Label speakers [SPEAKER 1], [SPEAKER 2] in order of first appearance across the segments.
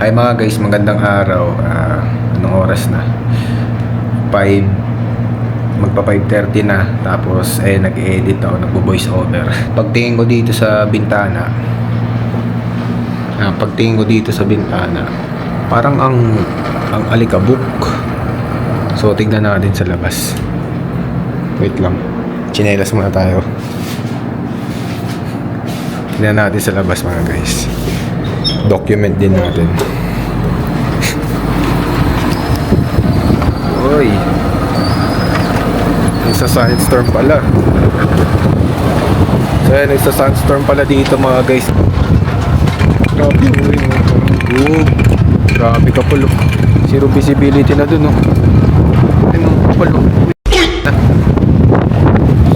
[SPEAKER 1] Hi mga guys, magandang araw. Anong oras na? 5, magpa 5:30 na. Tapos nag-edit ako, nagvo-voice over. Pagtingin ko dito sa bintana, parang ang alikabok. So tignan natin sa labas. Wait lang. Tsinelas muna tayo. Tignan natin sa labas mga guys. Document din natin. Uy, nagsa-sandstorm pala. So yan, nagsa-sandstorm pala dito mga guys. Grabe, uy, grabe ka pala. Zero visibility na dun, oh. Ano pala?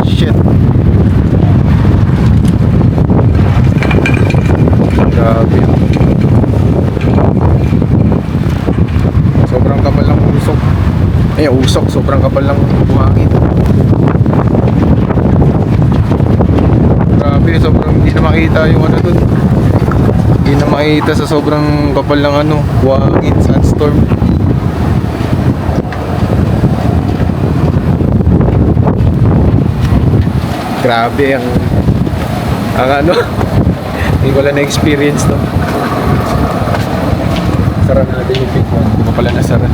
[SPEAKER 1] Shit. Grabe. Sobrang kapal ng usok. Sobrang kapal ng buhangin. Grabe, sobrang hindi na makita yung ano dun. Hindi na makita sa sobrang kapal ng buhangin, sandstorm. Grabe ang hindi ko lang na-experience to. Sara natin yung big one. Hindi ko pala nasara.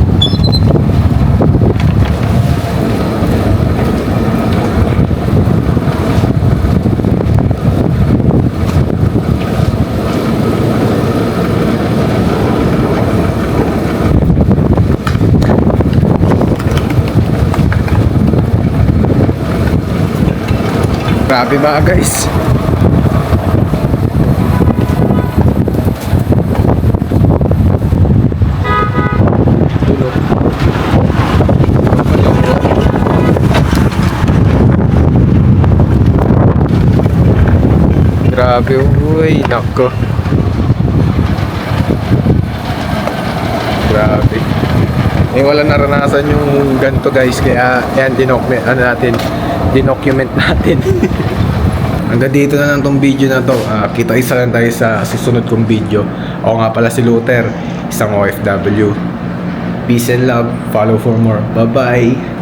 [SPEAKER 1] Grabe mga guys. Grabe, uy, nako. Grabe. Wala naranasan yung ganito guys, kaya yan dinocument natin. Hanggang dito na lang tong video na to. Kita-isa lang tayo sa susunod kong video. Ako nga pala si Luther, isang OFW. Peace and love. Follow for more. Bye-bye.